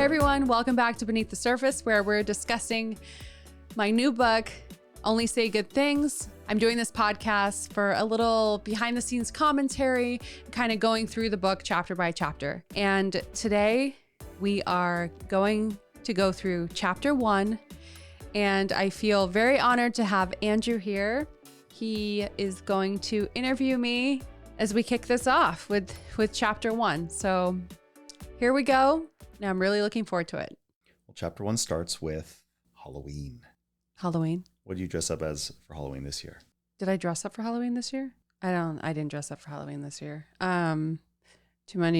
Hey everyone, welcome back to Beneath the Surface, where we're discussing my new book, Only Say Good Things. I'm doing this podcast for a little behind the scenes commentary, kind of going through the book chapter by chapter. And today we are going to go through chapter 1. And I feel very honored to have Andrew here. He is going to interview me as we kick this off with chapter 1. So here we go. Now I'm really looking forward to it. Well, chapter 1 starts with Halloween. Halloween. What did you dress up as for Halloween this year? Did I dress up for Halloween this year? I didn't dress up for Halloween this year. Too much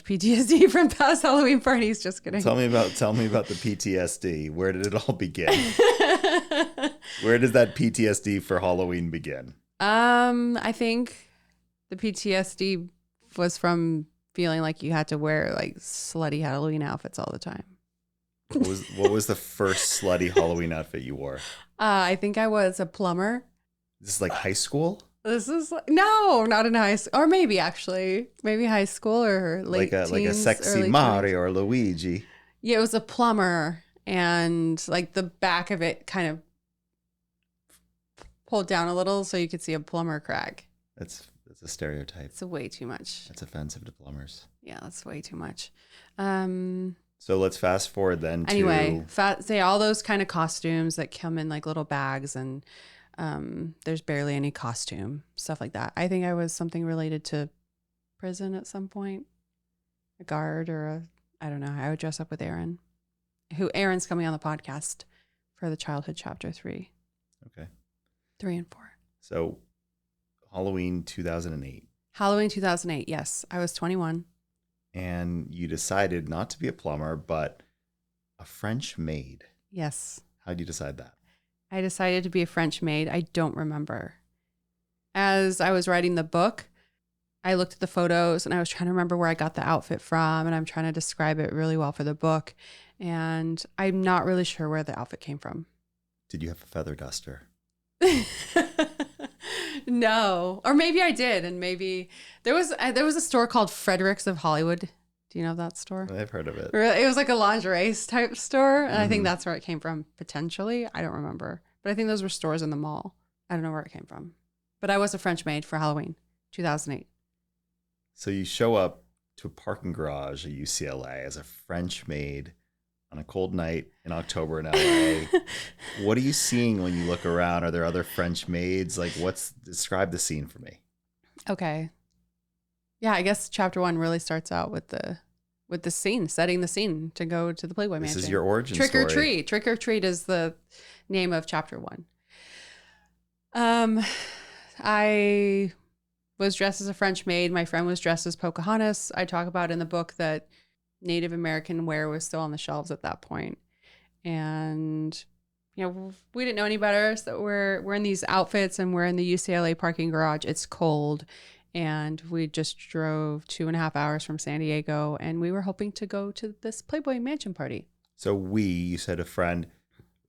PTSD from past Halloween parties. Just kidding. Tell me about the PTSD. Where did it all begin? Where does that PTSD for Halloween begin? I think the PTSD was from feeling like you had to wear like slutty Halloween outfits all the time. What was the first slutty Halloween outfit you wore? I think I was a plumber. This is like high school? No, not in high school, or maybe high school or late teens, like a sexy early Mario or Luigi. Yeah, it was a plumber, and like the back of it kind of pulled down a little so you could see a plumber crack. That's a stereotype. It's way too much. That's offensive to plumbers. Yeah, that's way too much. So let's fast forward then to... Anyway, say all those kind of costumes that come in like little bags, and there's barely any costume, stuff like that. I think I was something related to prison at some point. A guard I don't know. I would dress up with Aaron. Aaron's coming on the podcast for the childhood chapter 3. Okay. 3 and 4. So Halloween 2008. Halloween 2008, yes. I was 21. And you decided not to be a plumber, but a French maid. Yes. How'd you decide that? I decided to be a French maid. I don't remember. As I was writing the book, I looked at the photos and I was trying to remember where I got the outfit from, and I'm trying to describe it really well for the book. And I'm not really sure where the outfit came from. Did you have a feather duster? No, or maybe I did, and maybe there was a store called Fredericks of Hollywood. Do you know that store? I've heard of it. It was like a lingerie type store, and I think that's where it came from. Potentially, I don't remember, but I think those were stores in the mall. I don't know where it came from, but I was a French maid for Halloween 2008. So you show up to a parking garage at UCLA as a French maid on a cold night in October in LA. What are you seeing when you look around? Are there other French maids? Like, describe the scene for me. Okay. Yeah, I guess chapter 1 really starts out with the scene, setting the scene to go to the Playboy Mansion. This is your origin story. Trick or Treat. Trick or Treat is the name of chapter 1. I was dressed as a French maid. My friend was dressed as Pocahontas. I talk about in the book that Native American wear was still on the shelves at that point. And, we didn't know any better. So we're in these outfits and we're in the UCLA parking garage. It's cold. And we just drove 2.5 hours from San Diego, and we were hoping to go to this Playboy Mansion party. So you said a friend,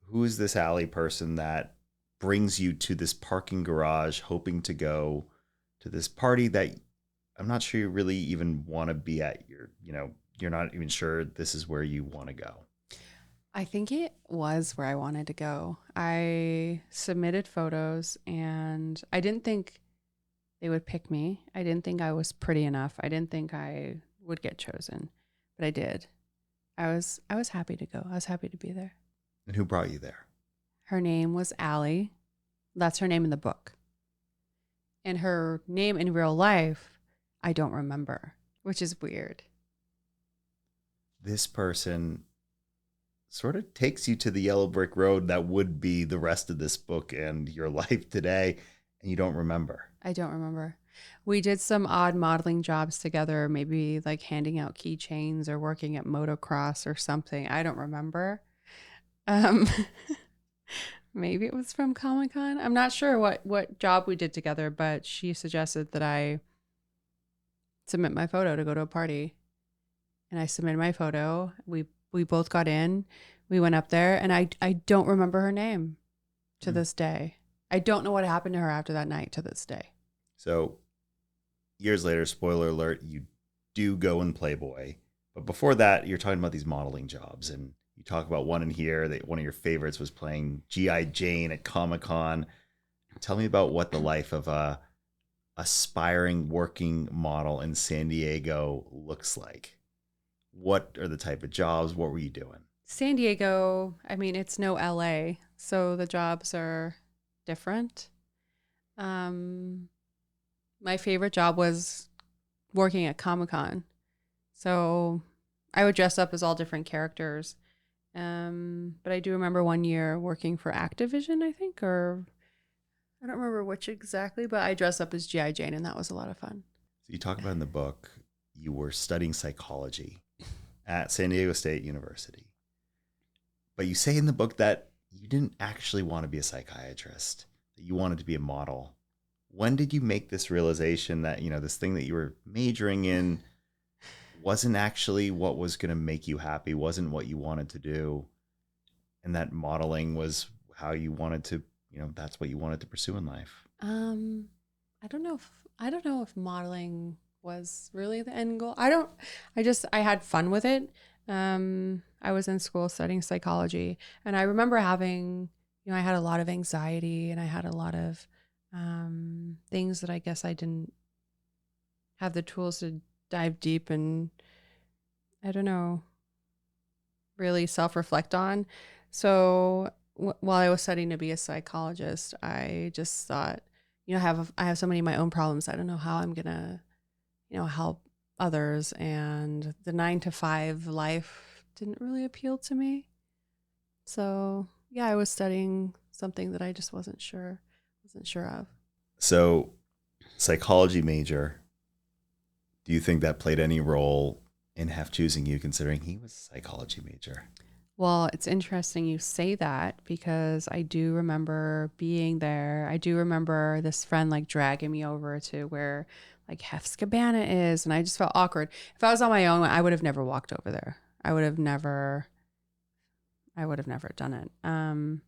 who is this alley person that brings you to this parking garage hoping to go to this party that I'm not sure you really even want to be at? You're not even sure this is where you want to go. I think it was where I wanted to go. I submitted photos, and I didn't think they would pick me. I didn't think I was pretty enough. I didn't think I would get chosen, but I did. I was happy to go. I was happy to be there. And who brought you there? Her name was Allie. That's her name in the book. And her name in real life, I don't remember, which is weird. This person sort of takes you to the yellow brick road that would be the rest of this book and your life today, and you don't remember. I don't remember. We did some odd modeling jobs together, maybe like handing out keychains or working at motocross or something. I don't remember. Maybe it was from Comic-Con. I'm not sure what job we did together, but she suggested that I submit my photo to go to a party. And I submitted my photo. We both got in. We went up there, and I don't remember her name to this day. I don't know what happened to her after that night to this day. So years later, spoiler alert, you do go in Playboy, But before that, you're talking about these modeling jobs, and you talk about one in here that one of your favorites was playing G.I. Jane at Comic-Con. Tell me about what the life of a aspiring working model in San Diego looks like. What are the type of jobs? What were you doing? San Diego, I mean, it's no LA, so the jobs are different. My favorite job was working at Comic-Con. So I would dress up as all different characters. But I do remember one year working for Activision, I think, or I don't remember which exactly, but I dressed up as G.I. Jane, and that was a lot of fun. So you talk about in the book, you were studying psychology at San Diego State University. But you say in the book that you didn't actually want to be a psychiatrist, that you wanted to be a model. When did you make this realization that, this thing that you were majoring in wasn't actually what was going to make you happy, wasn't what you wanted to do, and that modeling was how you wanted to, that's what you wanted to pursue in life? I don't know if modeling was really the end goal. I had fun with it. I was in school studying psychology, and I remember having, I had a lot of anxiety, and I had a lot of things that I guess I didn't have the tools to dive deep and, I don't know, really self-reflect on. So while I was studying to be a psychologist, I just thought, I have so many of my own problems. I don't know how I'm gonna, help others, and the 9-to-5 life didn't really appeal to me. So yeah, I was studying something that I just wasn't sure of. So, psychology major. Do you think that played any role in Hef choosing you, considering he was a psychology major? Well, it's interesting you say that, because I do remember being there. I do remember this friend dragging me over to where Hef's Cabana is, and I just felt awkward. If I was on my own, I would have never walked over there. I would have never done it.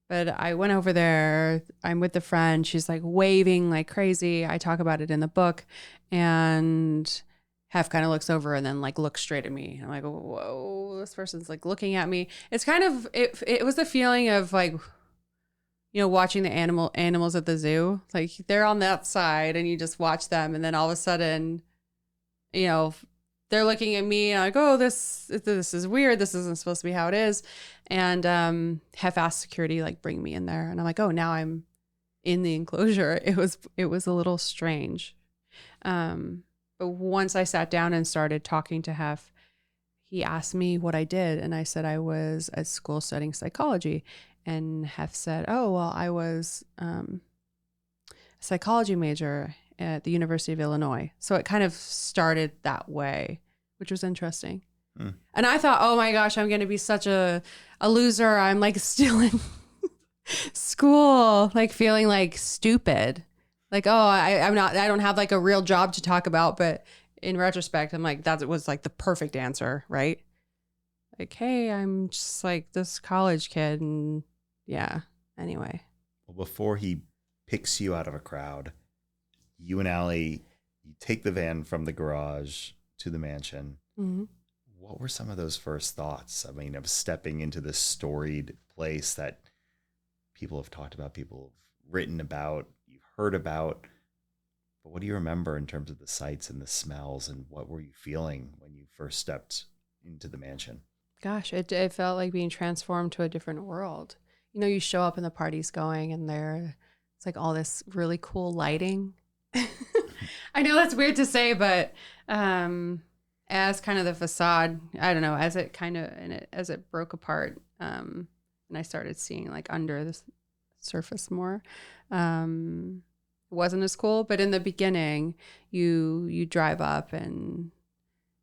But I went over there. I'm with the friend. She's waving like crazy. I talk about it in the book, and Hef kind of looks over and then looks straight at me. I'm like, whoa, this person's looking at me. It's kind of, it was the feeling of watching the animals at the zoo. They're on that side and you just watch them, and then all of a sudden, they're looking at me and I'm like, oh, this is weird. This isn't supposed to be how it is. And Hef asked security, bring me in there. And I'm like, oh, now I'm in the enclosure. It was a little strange. But once I sat down and started talking to Hef, he asked me what I did. And I said I was at school studying psychology. And Hef said, oh, well, I was a psychology major at the University of Illinois. So it kind of started that way, which was interesting. And I thought, oh my gosh, I'm going to be such a loser. I'm still in school, feeling stupid. I don't have a real job to talk about. But in retrospect, I'm that was the perfect answer, right? Hey, I'm just this college kid. And yeah, anyway. Well, before he picks you out of a crowd, you and Allie, you take the van from the garage to the mansion. Mm-hmm. What were some of those first thoughts? I mean, of stepping into this storied place that people have talked about, people have written about, you've heard about. But what do you remember in terms of the sights and the smells, and what were you feeling when you first stepped into the mansion? Gosh, it felt like being transformed to a different world. You show up and the party's going, and it's all this really cool lighting. I know that's weird to say, but as kind of the facade, I don't know, as it broke apart, and I started seeing under the surface more, it wasn't as cool. But in the beginning, you drive up and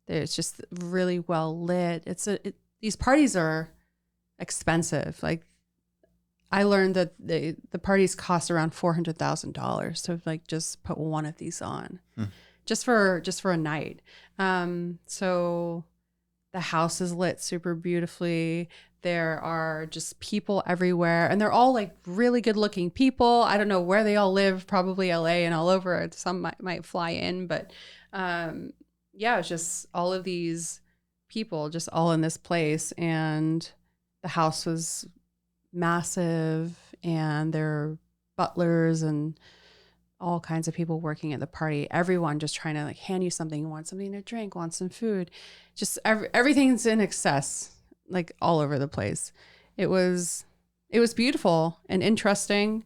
it's just really well lit. These parties are expensive. I learned that the parties cost around $400,000 to just put one of these on, just for a night. So the house is lit super beautifully. There are just people everywhere, and they're all really good looking people. I don't know where they all live, probably LA and all over. Some might fly in, but yeah, it was just all of these people just all in this place, and the house was massive, and there were butlers and all kinds of people working at the party. Everyone just trying to like hand you something, want something to drink, want some food. Just everything's in excess, like all over the place. It was beautiful and interesting.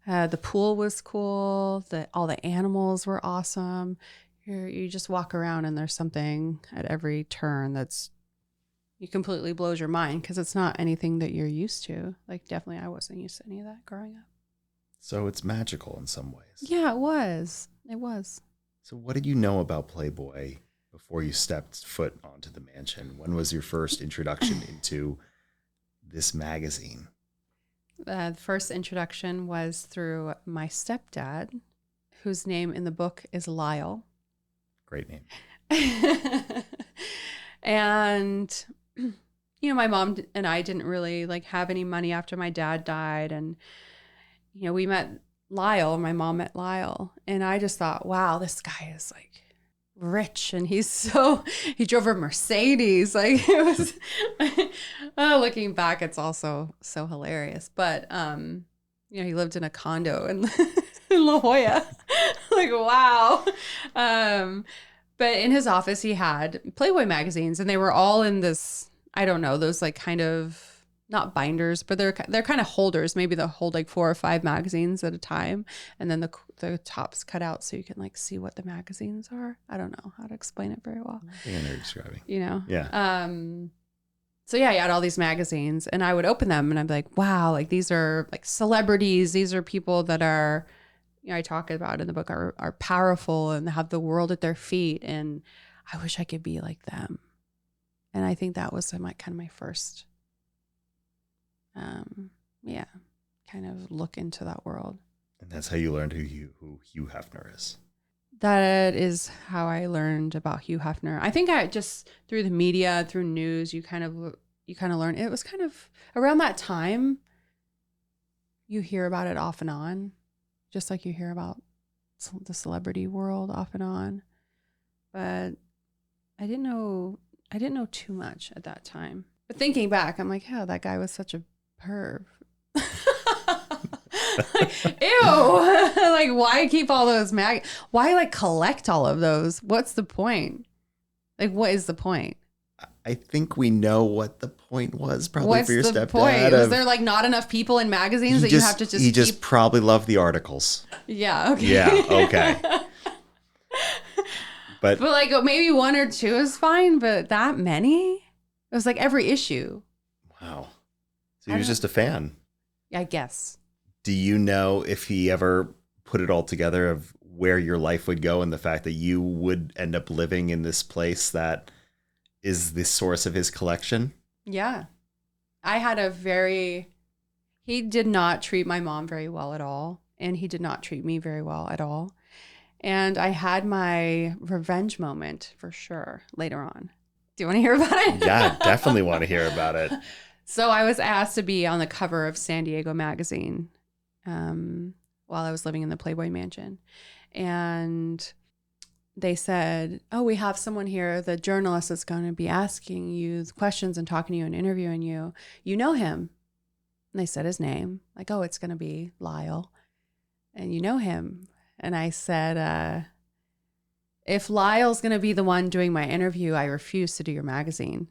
The pool was cool. All the animals were awesome. You just walk around and there's something at every turn you completely blows your mind because it's not anything that you're used to. Like definitely I wasn't used to any of that growing up. So it's magical in some ways. Yeah, it was. It was. So what did you know about Playboy before you stepped foot onto the mansion? When was your first introduction into this magazine? The first introduction was through my stepdad, whose name in the book is Lyle. Great name. And, my mom and I didn't really like have any money after my dad died. And, we met Lyle, my mom met Lyle. And I just thought, wow, this guy is like rich. And he drove a Mercedes. Like it was, looking back, it's also so hilarious. But, he lived in a condo in La Jolla. Like, wow. But in his office, he had Playboy magazines, and they were all in this, I don't know, those like kind of not binders, but they're kind of holders. Maybe they'll hold like 4 or 5 magazines at a time. And then the top's cut out so you can like see what the magazines are. I don't know how to explain it very well. I think I know you're describing. Yeah. So yeah, he had all these magazines, and I would open them and I'd be like, wow, like these are like celebrities. These are people that are, I talk about in the book are powerful and have the world at their feet. And I wish I could be like them. And I think that was my first, kind of look into that world. And that's how you learned who Hugh Hefner is. That is how I learned about Hugh Hefner. I think I just through the media, through news, you kind of learn. It was kind of around that time. You hear about it off and on, just like you hear about the celebrity world off and on. But I didn't know too much at that time. But thinking back, I'm like, yeah, that guy was such a perv. Like, ew. Like, why keep all those why like collect all of those? What's the point? Like, what is the point? I think we know what the point was probably What's for your the stepdad. Point? Was there like not enough people in magazines that you have to just He just probably loved the articles. Yeah, okay. Yeah, okay. But like maybe 1 or 2 is fine, but that many? It was like every issue. Wow. So he was just a fan. I guess. Do you know if he ever put it all together of where your life would go and the fact that you would end up living in this place that is the source of his collection? Yeah. He did not treat my mom very well at all. And he did not treat me very well at all. And I had my revenge moment for sure later on. Do you want to hear about it? Yeah, definitely want to hear about it. So I was asked to be on the cover of San Diego magazine while I was living in the Playboy Mansion. And they said, oh, we have someone here, the journalist that's going to be asking you questions and talking to you and interviewing you. You know him. And they said his name. Like, oh, it's going to be Lyle. And you know him. And I said, if Lyle's going to be the one doing my interview, I refuse to do your magazine.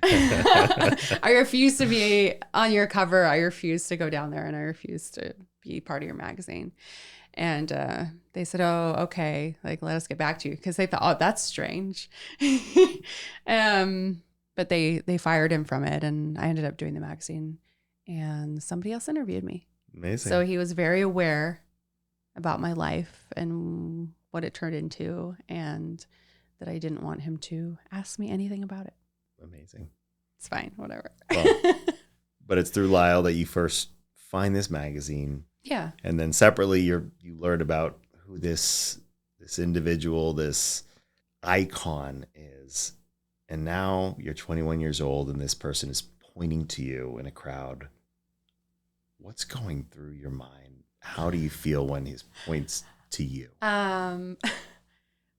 I refuse to be on your cover. I refuse to go down there, and I refuse to be part of your magazine. And they said, oh, okay, like, let us get back to you. Because they thought, oh, that's strange. But they fired him from it, and I ended up doing the magazine, and somebody else interviewed me. Amazing. So he was very aware about my life and what it turned into, and that I didn't want him to ask me anything about it. Amazing. It's fine, whatever. Well, but it's through Lyle that you first find this magazine. Yeah. And then separately you learn about who this individual, this icon is. And now you're 21 years old and this person is pointing to you in a crowd. What's going through your mind? How do you feel when he points to you? I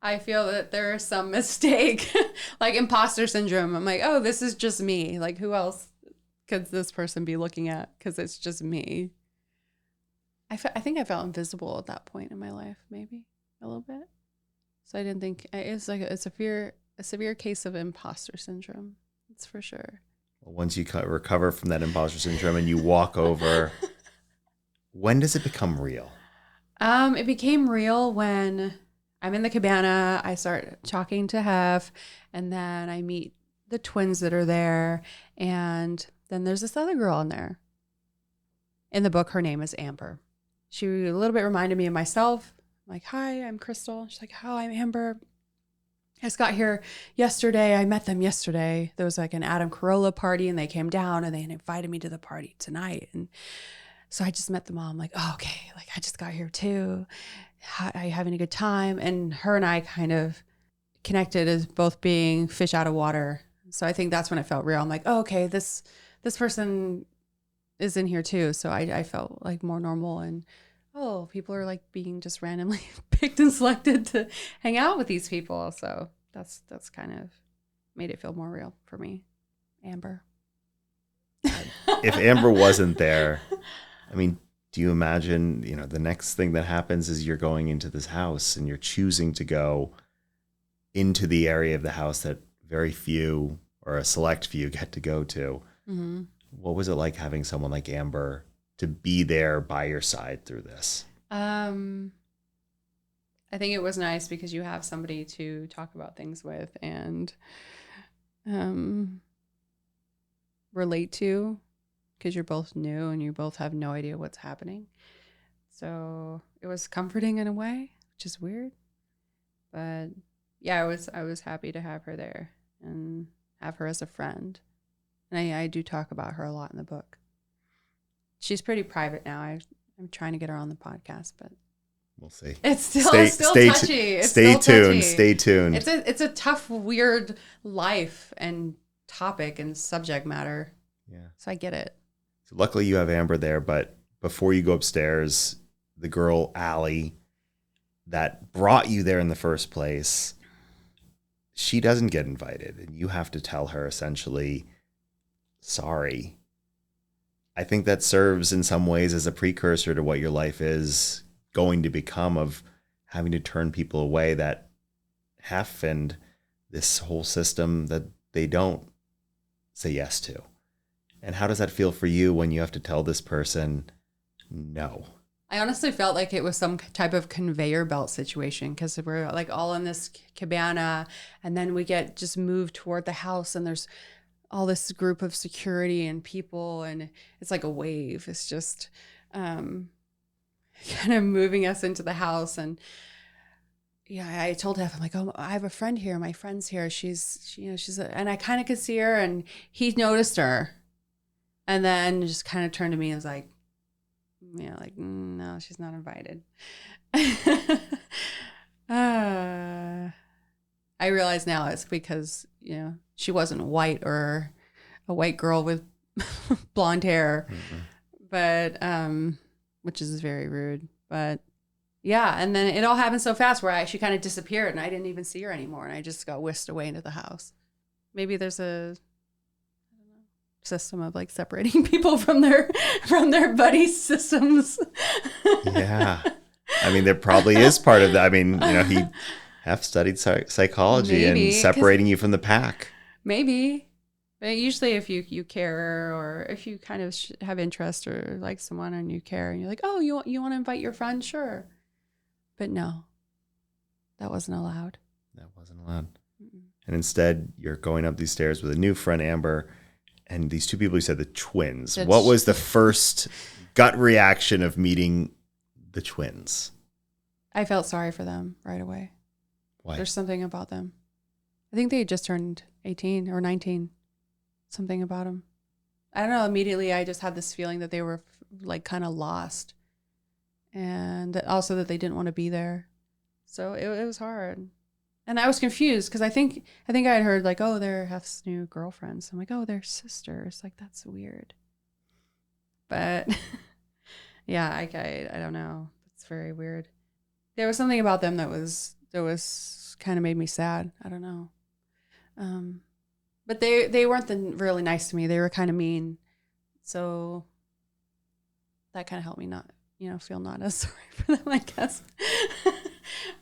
I feel that there is some mistake, like imposter syndrome. I'm like, oh, this is just me. Like, who else could this person be looking at? Because it's just me. I think I felt invisible at that point in my life, maybe a little bit. So I didn't think it's like it's a severe case of imposter syndrome. That's for sure. Once you recover from that imposter syndrome and you walk over, when does it become real? It became real when I'm in the cabana. I start talking to Hef, and then I meet the twins that are there, and then there's this other girl in there. In the book, her name is Amber. She a little bit reminded me of myself. I'm like, hi, I'm Crystal. She's like, oh, I'm Amber. I just got here yesterday. I met them yesterday. There was like an Adam Carolla party, and they came down and they invited me to the party tonight. And so I just met them all. I'm like, oh, okay. Like, I just got here too. Are you having a good time? And her and I kind of connected as both being fish out of water. So I think that's when it felt real. I'm like, oh, okay, this person is in here too. So I felt like more normal, and oh, people are like being just randomly picked and selected to hang out with these people. So that's kind of made it feel more real for me. Amber. If Amber wasn't there, I mean, do you imagine, the next thing that happens is you're going into this house and you're choosing to go into the area of the house that very few or a select few get to go to. Mm-hmm. What was it like having someone like Amber to be there by your side through this? I think it was nice because you have somebody to talk about things with and relate to, because you're both new and you both have no idea what's happening. So it was comforting in a way, which is weird. But yeah, I was happy to have her there and have her as a friend. And I do talk about her a lot in the book. She's pretty private now. I'm trying to get her on the podcast, but we'll see. It's still touchy. Stay tuned. Stay tuned. It's a tough, weird life and topic and subject matter. Yeah. So I get it. So luckily you have Amber there, but before you go upstairs, the girl Allie that brought you there in the first place, she doesn't get invited, and you have to tell her essentially, sorry. I think that serves in some ways as a precursor to what your life is going to become, of having to turn people away that Hef and this whole system that they don't say yes to. And how does that feel for you when you have to tell this person no? I honestly felt like it was some type of conveyor belt situation, because we're like all in this cabana, and then we get just moved toward the house, and there's all this group of security and people, and it's like a wave. It's just kind of moving us into the house. And yeah, I told Hef, I'm like, oh, I have a friend here. My friend's here. And I kind of could see her, and he noticed her, and then just kind of turned to me and was like, no, she's not invited. I realize now it's because, she wasn't white or a white girl with blonde hair, but, which is very rude, but yeah. And then it all happened so fast where she kind of disappeared, and I didn't even see her anymore. And I just got whisked away into the house. Maybe there's a system of like separating people from their buddy systems. Yeah. I mean, there probably is part of that. I mean, he studied psychology and separating you from the pack. Maybe. But usually if you care, or if you kind of have interest or like someone and you care, and you're like, oh, you want to invite your friend? Sure. But no, that wasn't allowed. That wasn't allowed. Mm-mm. And instead, you're going up these stairs with a new friend, Amber, and these two people, you said the twins. What was the first gut reaction of meeting the twins? I felt sorry for them right away. Why? There's something about them. I think they had just turned 18 or 19. Something about them. I don't know. Immediately, I just had this feeling that they were like kind of lost. And also that they didn't want to be there. So it was hard. And I was confused because I think I had heard like, oh, they're Hef's new girlfriends. I'm like, oh, they're sisters. Like, that's weird. But yeah, I don't know. It's very weird. There was something about them that was kind of made me sad. I don't know. But they weren't really nice to me. They were kind of mean. So that kind of helped me not, feel not as sorry for them, I guess.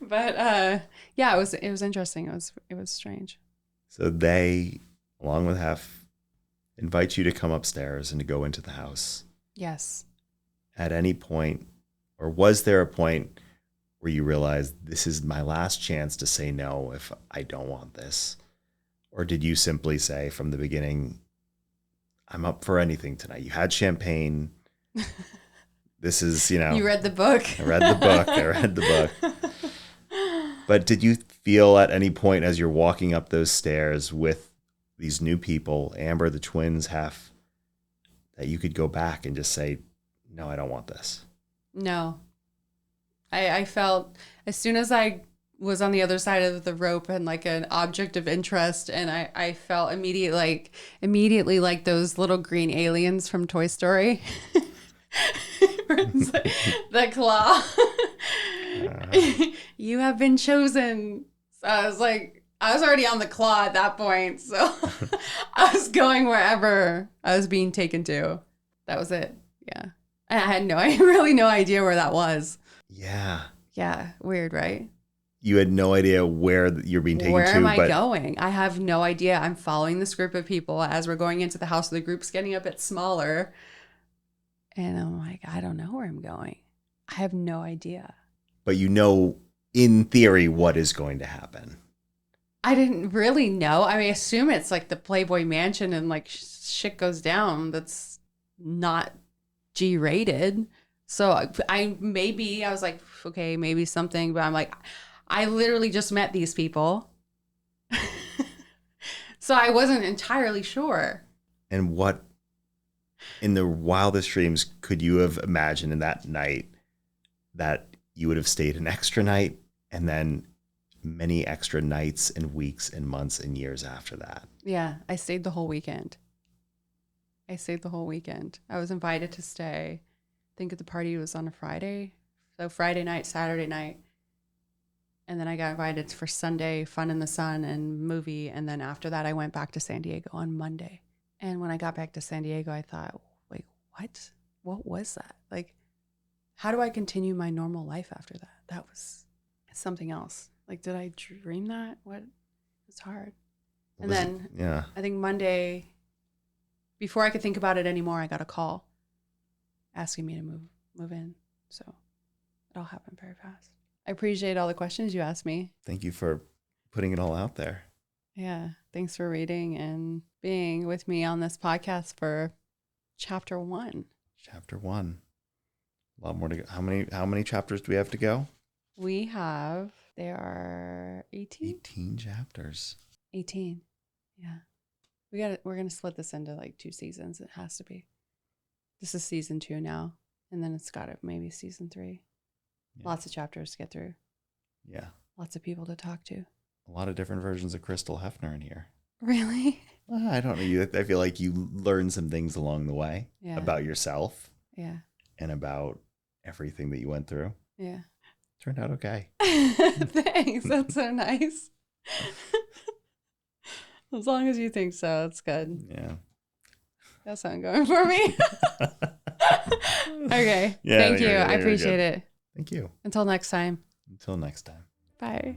But yeah, it was interesting. It was strange. So they, along with Hef, invite you to come upstairs and to go into the house. Yes. At any point, or was there a point where you realized this is my last chance to say no if I don't want this? Or did you simply say from the beginning, I'm up for anything tonight? You had champagne. This is, You read the book. I read the book. But did you feel at any point as you're walking up those stairs with these new people, Amber, the twins, Hef, that you could go back and just say, no, I don't want this? No. I felt as soon as I was on the other side of the rope and like an object of interest, and I felt immediately like those little green aliens from Toy Story. The claw. You have been chosen. So I was already on the claw at that point. So I was going wherever I was being taken to. That was it. Yeah. And I had really no idea where that was. Yeah. Yeah. Weird, right? You had no idea where you're being taken to. Where am I going? I have no idea. I'm following this group of people as we're going into the house. The group's getting a bit smaller. And I'm like, I don't know where I'm going. I have no idea. But in theory, what is going to happen. I didn't really know. I mean, I assume it's like the Playboy Mansion and like shit goes down that's not G-rated. So I was like, okay, maybe something. But I'm like, I literally just met these people. So I wasn't entirely sure. And what in the wildest dreams could you have imagined in that night that you would have stayed an extra night and then many extra nights and weeks and months and years after that? Yeah, I stayed the whole weekend. I was invited to stay. I think the party was on a Friday. So Friday night, Saturday night. And then I got invited for Sunday, Fun in the Sun and movie. And then after that, I went back to San Diego on Monday. And when I got back to San Diego, I thought, wait, what? What was that? Like, how do I continue my normal life after that? That was something else. Like, did I dream that? What? It's hard. And then yeah, I think Monday, before I could think about it anymore, I got a call asking me to move in. So it all happened very fast. I appreciate all the questions you asked me. Thank you for putting it all out there. Yeah. Thanks for reading and being with me on this podcast for chapter 1. Chapter 1. A lot more to go. How many chapters do we have to go? There are 18? 18 chapters. 18. Yeah. We're going to split this into like 2 seasons. It has to be. This is season 2 now. And then it's got to maybe season 3. Yeah. Lots of chapters to get through. Yeah. Lots of people to talk to. A lot of different versions of Crystal Hefner in here. Really? I don't know. I feel like you learned some things along the way about yourself. Yeah. And about everything that you went through. Yeah. Turned out okay. Thanks. That's so nice. As long as you think so, it's good. Yeah. That's not going for me. Okay. Yeah, Thank you. I appreciate it. Thank you. Until next time. Until next time. Bye.